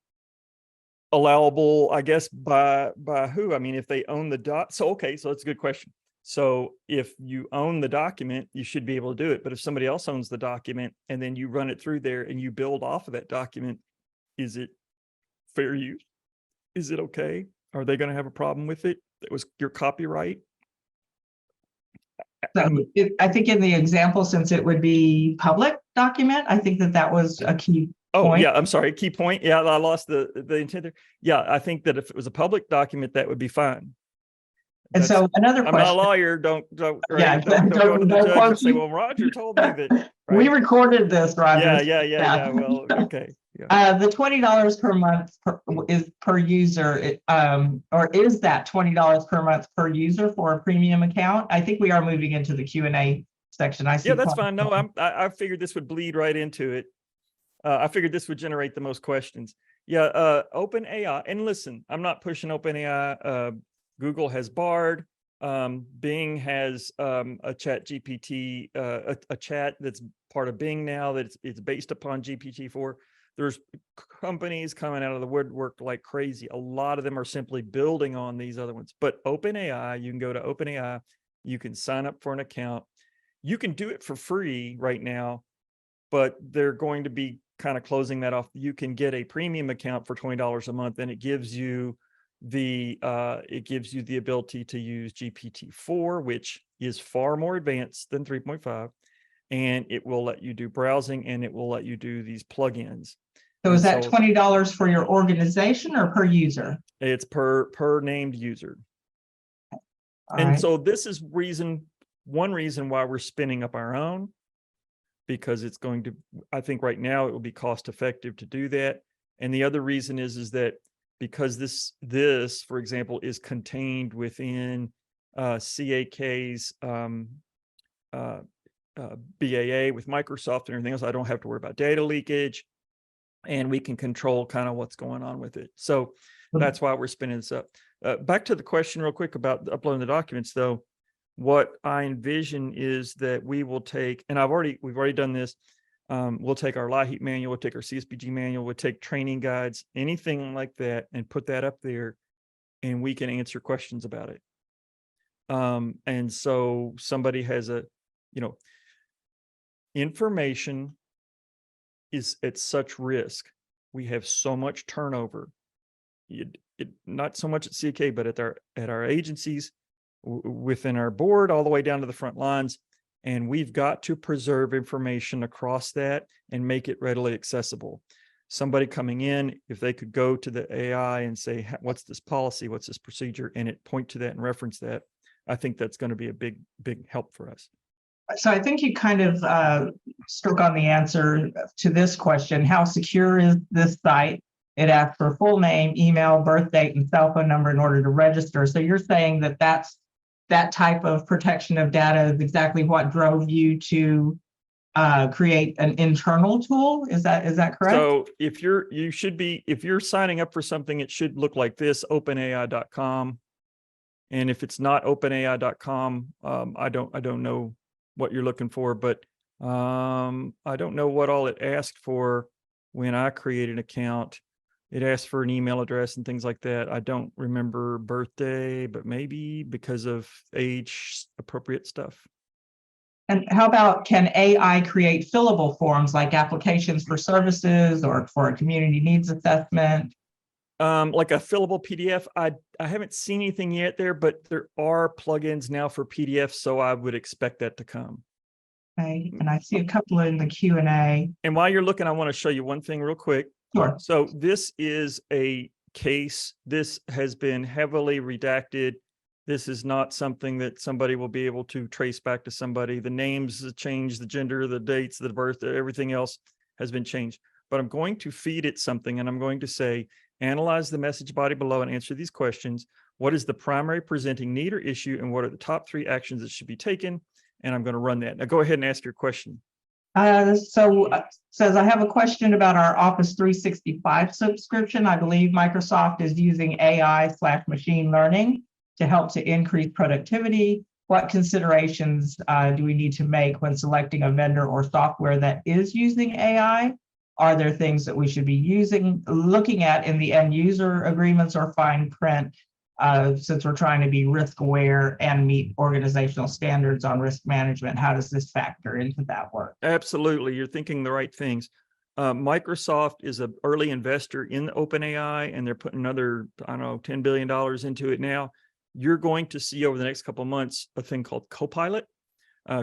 Allowable, I guess, by who? I mean, if they own the so that's a good question. So if you own the document, you should be able to do it. But if somebody else owns the document and then you run it through there and you build off of that document, is it fair use? Is it okay? Are they going to have a problem with it? That was your copyright? So I think in the example, since it would be public document, I think that was a key point. Yeah, I'm sorry, key point. Yeah, I lost the intent there. Yeah, I think that if it was a public document, that would be fine. And so another question. I'm not a lawyer. Don't go to the judge and say, well, Roger told me that. We right? recorded this, Roger. Yeah. Well, okay. Yeah. The $20 per month is per user, or is that $20 per month per user for a premium account? I think we are moving into the Q&A section. I see. Yeah, that's fine. No, I figured this would bleed right into it. I figured this would generate the most questions. Yeah, OpenAI, and listen, I'm not pushing OpenAI. Google has Bard. Bing has a chat GPT, a chat that's part of Bing now that it's based upon GPT-4. There's companies coming out of the woodwork like crazy. A lot of them are simply building on these other ones. But OpenAI, you can go to OpenAI, you can sign up for an account. You can do it for free right now, but they're going to be kind of closing that off. You can get a premium account for $20 a month, and it gives you the ability to use GPT-4, which is far more advanced than 3.5, and it will let you do browsing, and it will let you do these plugins. So is that $20 for your organization or per user? It's per named user. And so this is one reason why we're spinning up our own, because it's going to, I think right now it will be cost effective to do that. And the other reason is that because this, for example, is contained within CAK's BAA with Microsoft and everything else, I don't have to worry about data leakage, and we can control kind of what's going on with it. So that's why we're spinning this up. Back to the question real quick about uploading the documents though. What I envision is that we will take, and we've already done this. We'll take our LIHEAP manual, we'll take our CSPG manual, we'll take training guides, anything like that, and put that up there, and we can answer questions about it. And so somebody has information is at such risk. We have so much turnover. Not so much at CK, but at our agencies, within our board, all the way down to the front lines. And we've got to preserve information across that and make it readily accessible. Somebody coming in, if they could go to the AI and say, what's this policy, what's this procedure, and it point to that and reference that, I think that's going to be a big help for us. So I think you kind of struck on the answer to this question. How secure is this site? It asks for full name, email, birth date, and cell phone number in order to register. So you're saying that that type of protection of data is exactly what drove you to create an internal tool. Is that correct? So if you're signing up for something, it should look like this: openai.com. And if it's not openai.com, I don't know what you're looking for, but I don't know what all it asked for when I created an account. It asked for an email address and things like that. I don't remember birthday, but maybe because of age appropriate stuff. And how about, can AI create fillable forms like applications for services or for a community needs assessment? Like a fillable PDF. I haven't seen anything yet there, but there are plugins now for PDFs, so I would expect that to come. Okay, and I see a couple in the Q&A. And while you're looking, I want to show you one thing real quick. Sure. So this is a case. This has been heavily redacted. This is not something that somebody will be able to trace back to somebody. The names changed, the gender, the dates, the birth, everything else has been changed. But I'm going to feed it something, and I'm going to say, analyze the message body below and answer these questions. What is the primary presenting need or issue, and what are the top 3 actions that should be taken? And I'm going to run that. Now go ahead and ask your question. Says, I have a question about our Office 365 subscription. I believe Microsoft is using AI/machine learning to help to increase productivity. What considerations do we need to make when selecting a vendor or software that is using AI? Are there things that we should be looking at in the end user agreements or fine print, since we're trying to be risk aware and meet organizational standards on risk management? How does this factor into that work? Absolutely. You're thinking the right things. Microsoft is an early investor in OpenAI, and they're putting another, $10 billion into it now. You're going to see over the next couple of months a thing called Copilot.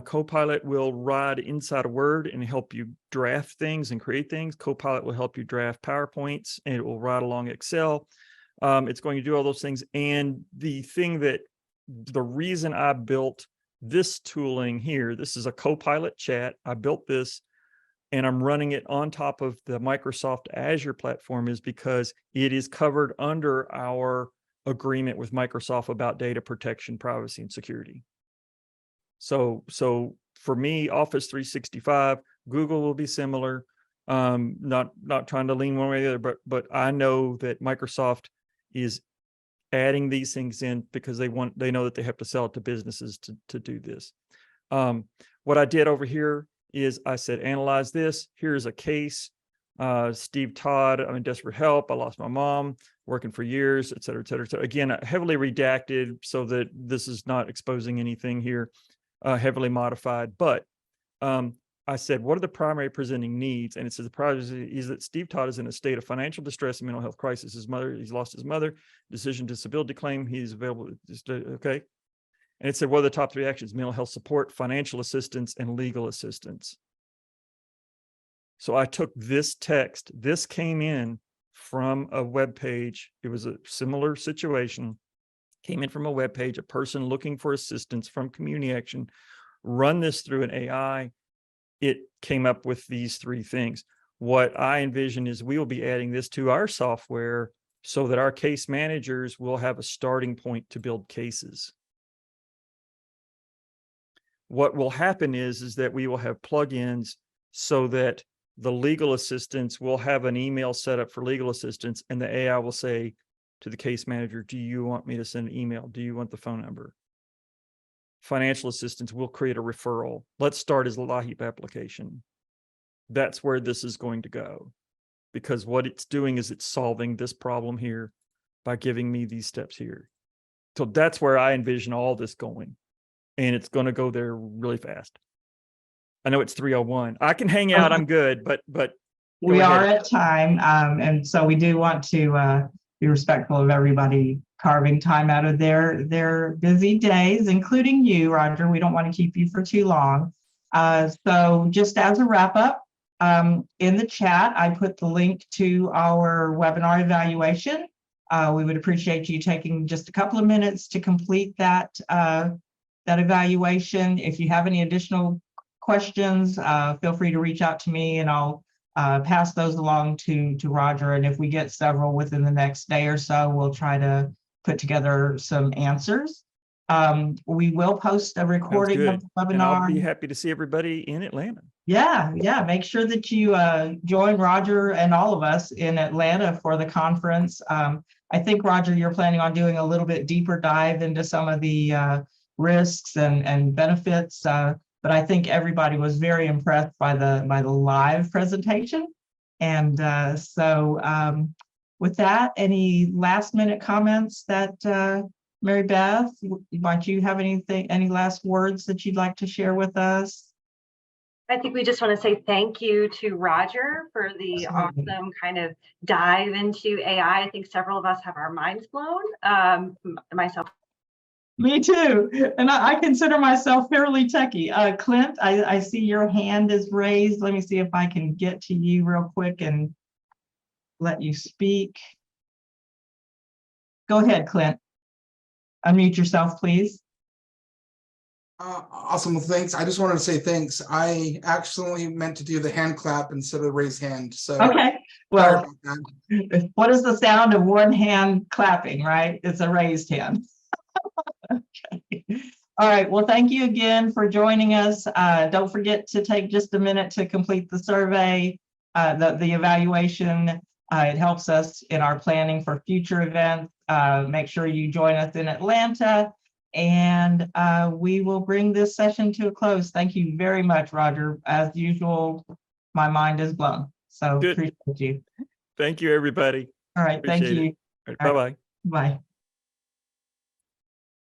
Copilot will ride inside of Word and help you draft things and create things. Copilot will help you draft PowerPoints, and it will ride along Excel. It's going to do all those things. And the reason I built this tooling here. This is a Copilot chat. I built this and I'm running it on top of the Microsoft Azure platform is because it is covered under our agreement with Microsoft about data protection, privacy, and security. So for me, Office 365, Google will be similar. Not trying to lean one way or the other, but I know that Microsoft is adding these things in because they know that they have to sell it to businesses to do this. What I did over here is I said, analyze this. Here's a case. Steve Todd, I'm in desperate help. I lost my mom, working for years, et cetera, et cetera. So again, heavily redacted so that this is not exposing anything here, heavily modified. But I said, what are the primary presenting needs? And it says the primary is that Steve Todd is in a state of financial distress and mental health crisis. He's lost his mother, decision disability claim. He's available. Okay. And it said, what are the top 3 actions? Mental health support, financial assistance, and legal assistance. So I took this text. This came in from a web page. It was a similar situation. Came in from a web page, a person looking for assistance from Community Action. Run this through an AI. It came up with these 3 things. What I envision is we will be adding this to our software so that our case managers will have a starting point to build cases. What will happen is that we will have plugins so that the legal assistants will have an email set up for legal assistance, and the AI will say to the case manager, do you want me to send an email? Do you want the phone number? Financial assistance will create a referral. Let's start as a LIHEAP application. That's where this is going to go, because what it's doing is it's solving this problem here by giving me these steps here. So that's where I envision all this going. And it's going to go there really fast. I know it's 3:01. I can hang out. I'm good, but we are at time. And so we do want to be respectful of everybody carving time out of their busy days, including you, Roger. We don't want to keep you for too long. So just as a wrap up, in the chat, I put the link to our webinar evaluation. We would appreciate you taking just a couple of minutes to complete that evaluation. If you have any additional questions, feel free to reach out to me and I'll pass those along to Roger. And if we get several within the next day or so, we'll try to put together some answers. We will post a recording of the webinar. And I'll be happy to see everybody in Atlanta. Yeah. Make sure that you join Roger and all of us in Atlanta for the conference. I think, Roger, you're planning on doing a little bit deeper dive into some of the risks and benefits, but I think everybody was very impressed by the live presentation. And so with that, any last minute comments that Mary Beth, might you have any last words that you'd like to share with us? I think we just want to say thank you to Roger for the awesome kind of dive into AI. I think several of us have our minds blown, myself. Me too. And I consider myself fairly techie. Clint, I see your hand is raised. Let me see if I can get to you real quick and let you speak. Go ahead, Clint. Unmute yourself, please. Awesome. Well, thanks. I just wanted to say thanks. I actually meant to do the hand clap instead of raise hand. So okay. Well, what is the sound of one hand clapping, right? It's a raised hand. Okay. All right. Well, thank you again for joining us. Don't forget to take just a minute to complete the survey, the evaluation. It helps us in our planning for future events. Make sure you join us in Atlanta, and we will bring this session to a close. Thank you very much, Roger. As usual, my mind is blown. So appreciate you. Thank you, everybody. All right. Thank you. Right, bye-bye. Bye.